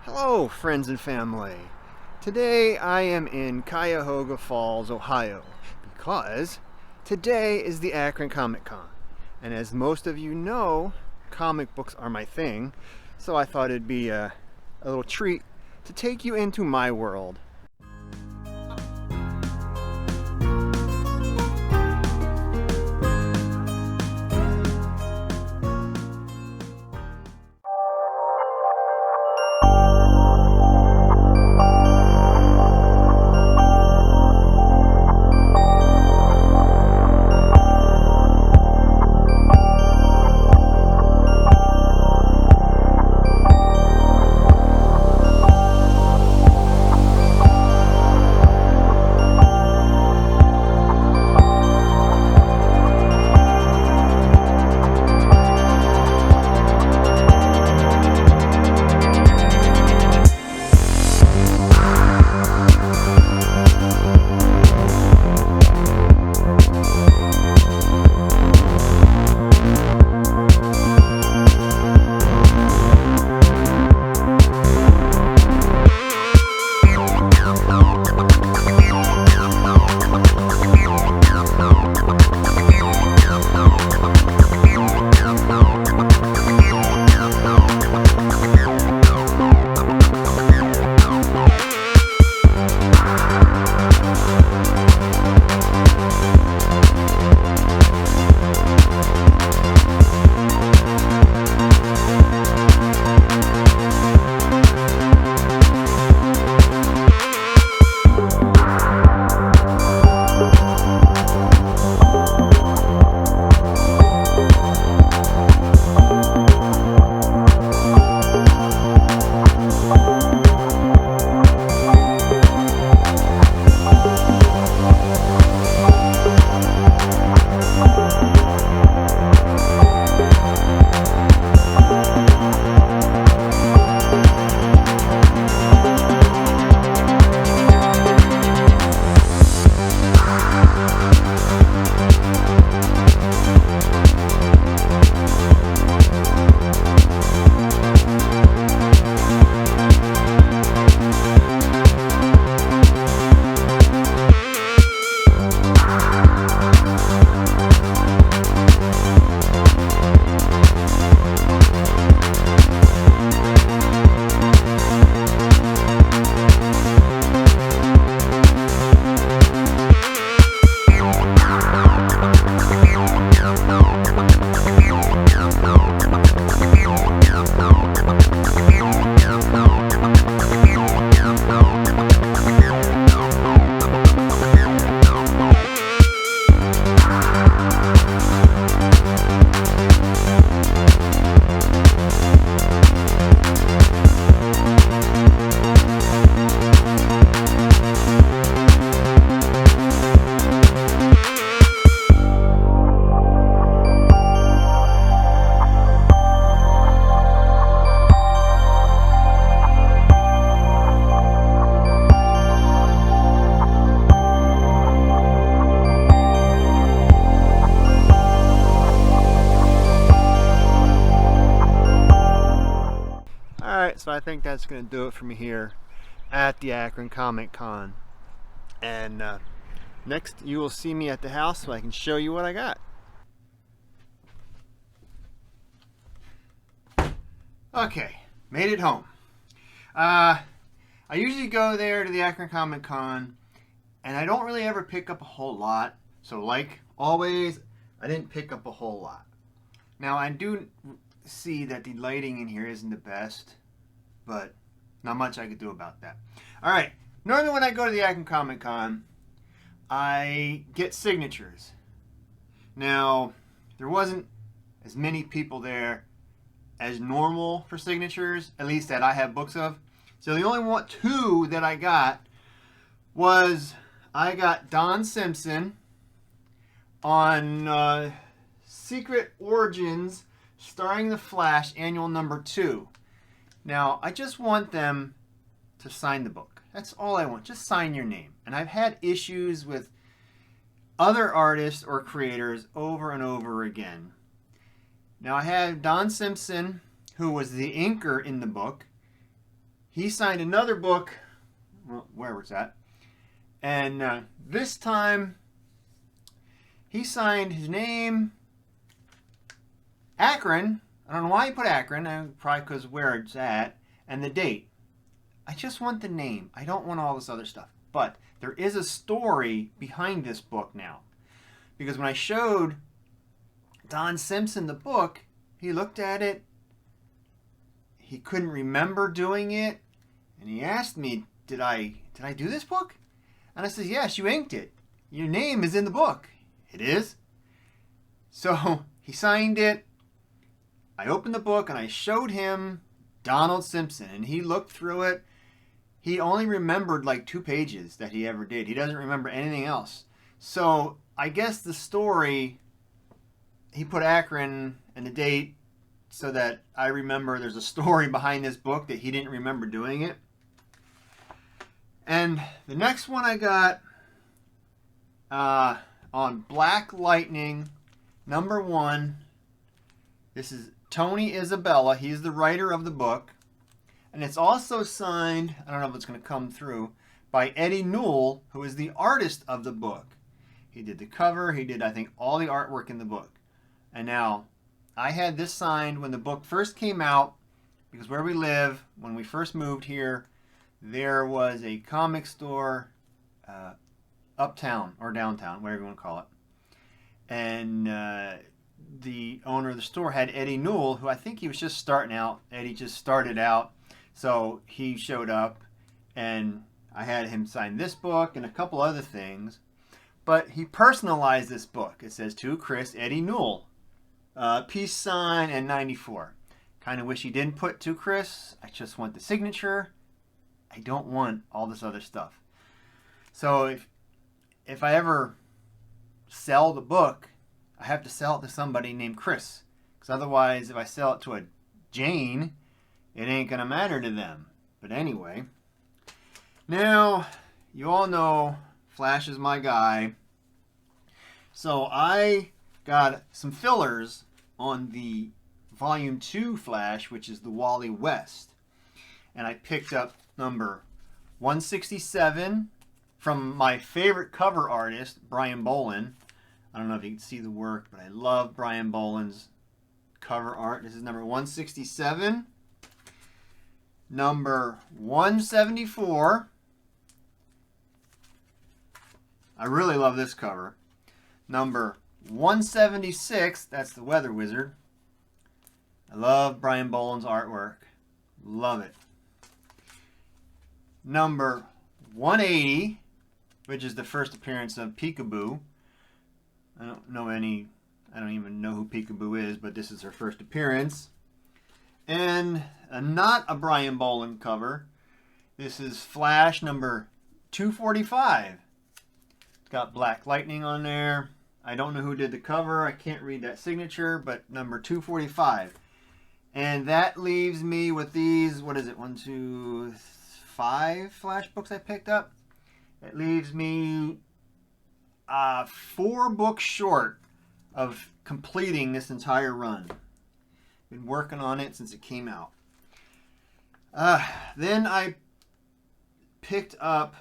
Hello, friends and family. Today I am in Cuyahoga Falls, Ohio, because today is the Akron Comicon. And as most of you know, comic books are my thing, so I thought it'd be a little treat to take you into my world. So I think that's going to do it for me here at the Akron Comicon. And next you will see me at the house so I can show you what I got. Okay, made it home. I usually go there to the Akron Comicon and I don't really ever pick up a whole lot. So like always, I didn't pick up a whole lot. Now I do see that the lighting in here isn't the best, but not much I could do about that. Alright, normally when I go to the Akron Comicon, I get signatures. Now, there wasn't as many people there as normal for signatures, at least that I have books of. So the only two that I got was, I got Don Simpson on Secret Origins Starring the Flash Annual Number 2. Now, I just want them to sign the book. That's all I want. Just sign your name. And I've had issues with other artists or creators over and over again. Now, I have Don Simpson, who was the inker in the book. he signed another book, well, wherever it's at, and this time he signed his name, Akron. I don't know why he put Akron, probably because where it's at, and the date. I just want the name. I don't want all this other stuff. But there is a story behind this book now. Because when I showed Don Simpson the book, he looked at it, he couldn't remember doing it, and he asked me, did I do this book? And I said, yes, you inked it. Your name is in the book. It is. So he signed it. I opened the book and I showed him Donald Simpson, and he looked through it. He only remembered like 2 pages that he ever did. He doesn't remember anything else. So I guess the story, he put Akron and the date so that I remember there's a story behind this book that he didn't remember doing it. And the next one I got on Black Lightning, #1. This is Tony Isabella. He's the writer of the book. And it's also signed, I don't know if it's going to come through, by Eddie Newell, who is the artist of the book. He did the cover. He did, I think, all the artwork in the book. And now, I had this signed when the book first came out, because where we live, when we first moved here, there was a comic store uptown or downtown, whatever you want to call it. And the owner of the store had Eddie Newell, who I think he was just starting out. Eddie just started out. So he showed up, and I had him sign this book and a couple other things. But he personalized this book. It says, to Chris, Eddie Newell. Peace sign and 94. Kind of wish he didn't put to Chris. I just want the signature. I don't want all this other stuff. So if I ever sell the book, I have to sell it to somebody named Chris. Because otherwise, if I sell it to a Jane, it ain't going to matter to them. But anyway. Now, you all know Flash is my guy. So I got some fillers on the Volume 2 Flash, which is the Wally West. And I picked up number 167 from my favorite cover artist, Brian Bolin. I don't know if you can see the work, but I love Brian Bolin's cover art. This is number 167. Number 174. I really love this cover. Number 176. That's the Weather Wizard. I love Brian Bolin's artwork. Love it. Number 180, which is the first appearance of Peekaboo. I don't even know who Peekaboo is, but this is her first appearance. And not a Brian Bolin cover. This is Flash number 245. It's got Black Lightning on there. I don't know who did the cover. I can't read that signature, but number 245. And that leaves me with these, what is it, 1, 2, 5 Flash books I picked up. It leaves me 4 books short of completing this entire run. Been working on it since it came out. Then I picked up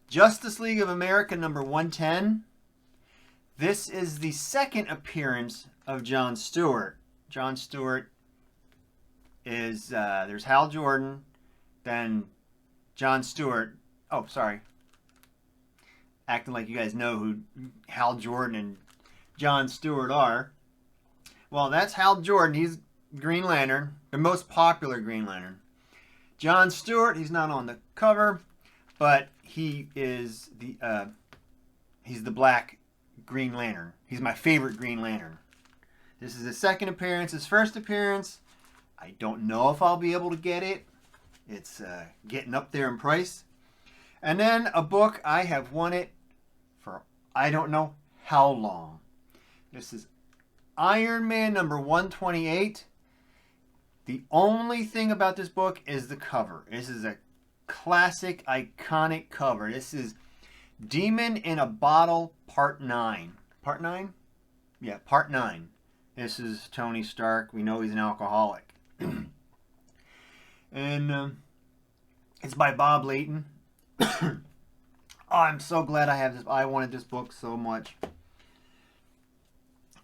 Justice League of America number 110. This is the second appearance of John Stewart. John Stewart is, there's Hal Jordan, then John Stewart. Oh, sorry. Acting like you guys know who Hal Jordan and John Stewart are. Well, that's Hal Jordan. He's Green Lantern, the most popular Green Lantern. John Stewart, he's not on the cover, but he is he's the Black Green Lantern. He's my favorite Green Lantern. This is his second appearance. His first appearance, I don't know if I'll be able to get it. It's getting up there in price. And then a book I have wanted for I don't know how long. This is Iron Man number 128. The only thing about this book is the cover. This is a classic, iconic cover. This is Demon in a Bottle, Part 9. Part 9? Yeah, Part 9. This is Tony Stark. We know he's an alcoholic. by Bob Layton. Oh, I'm so glad I have this. I wanted this book so much.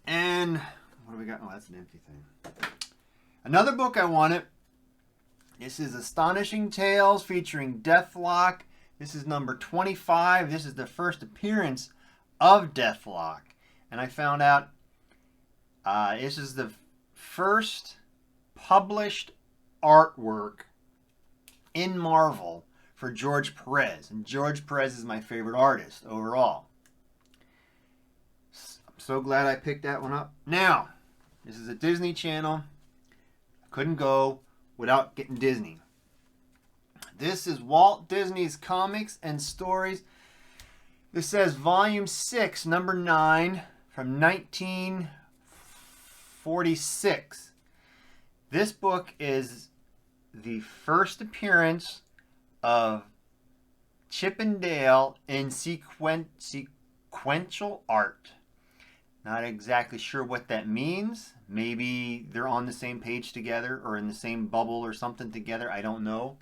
And what do we got? Oh, that's an empty thing. Another book I wanted. This is Astonishing Tales featuring Deathlock. This is number 25. This is the first appearance of Deathlock. And I found out this is the first published artwork in Marvel for George Perez. And George Perez is my favorite artist overall. I'm so glad I picked that one up. Now, this is a Disney Channel. I couldn't go without getting Disney. This is Walt Disney's Comics and Stories. This says Volume 6, Number 9, from 1946. This book is the first appearance of Chip and Dale in sequential art. Not exactly sure what that means. Maybe they're on the same page together or in the same bubble or something together. I don't know.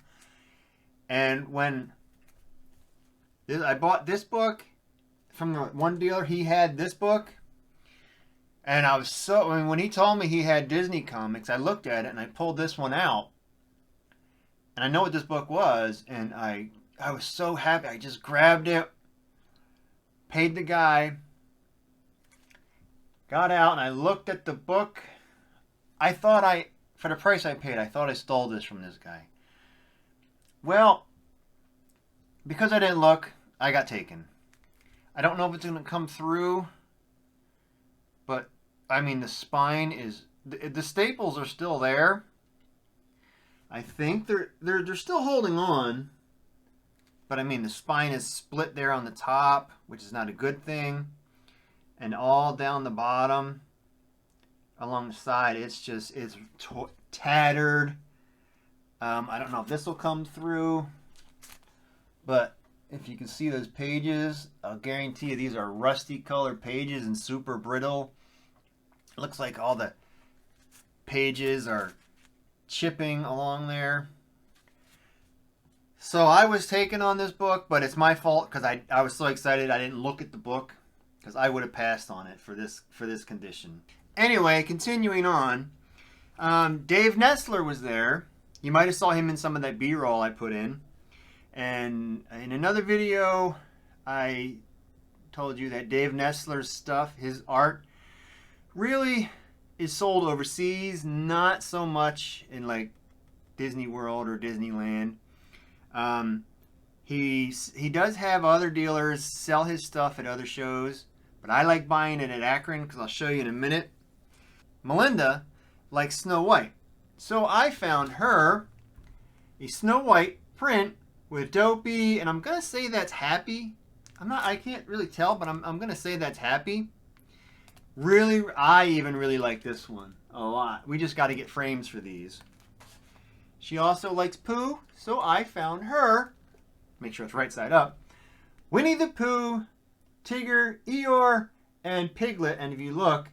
And when I bought this book from the one dealer, he had this book. And I was when he told me he had Disney comics, I looked at it and I pulled this one out. And I know what this book was. And I was so happy. I just grabbed it, paid the guy, got out, and I looked at the book. I thought for the price I paid, I thought I stole this from this guy. Well, because I didn't look, I got taken. I don't know if it's going to come through, but I mean, the spine is, the staples are still there. I think they're still holding on, but I mean, the spine is split there on the top, which is not a good thing, and all down the bottom, along the side, it's tattered. I don't know if this will come through, but if you can see those pages, I'll guarantee you these are rusty colored pages and super brittle. It looks like all the pages are chipping along there. So I was taken on this book, but it's my fault because I was so excited I didn't look at the book, because I would have passed on it for this condition. Anyway, continuing on, Dave Nestler was there. You might have saw him in some of that B-roll I put in. And in another video, I told you that Dave Nestler's stuff, his art, really is sold overseas, not so much in like Disney World or Disneyland. He does have other dealers sell his stuff at other shows, but I like buying it at Akron because I'll show you in a minute. Melinda likes Snow White. So I found her a Snow White print with Dopey, and I'm going to say that's Happy. I can't really tell, but I'm going to say that's Happy. Really, I even really like this one a lot. We just got to get frames for these. She also likes Pooh, so I found her, make sure it's right side up, Winnie the Pooh, Tigger, Eeyore, and Piglet. And if you look,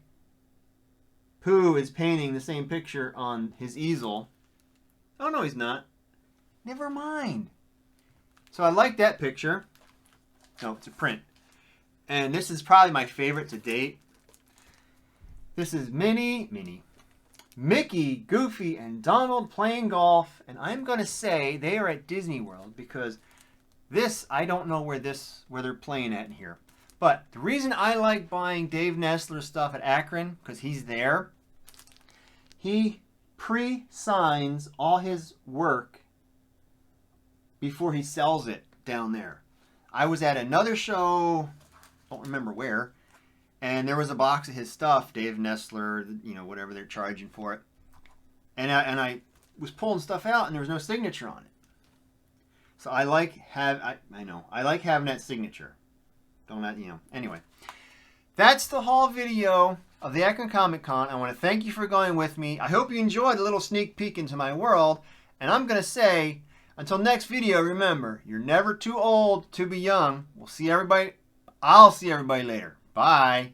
Pooh is painting the same picture on his easel. Oh, no, he's not. Never mind. So I like that picture. No, it's a print. And this is probably my favorite to date. This is Mickey, Goofy, and Donald playing golf. And I'm going to say they are at Disney World because this, I don't know where they're playing at in here. But the reason I like buying Dave Nestler stuff at Akron, because he's there, he pre-signs all his work before he sells it down there. I was at another show, don't remember where, and there was a box of his stuff, Dave Nestler, you know, whatever they're charging for it. And I was pulling stuff out, and there was no signature on it. So I like I like having that signature. Anyway. That's the haul video of the Akron Comicon. I want to thank you for going with me. I hope you enjoyed a little sneak peek into my world. And I'm going to say, until next video, remember, you're never too old to be young. I'll see everybody later. Bye.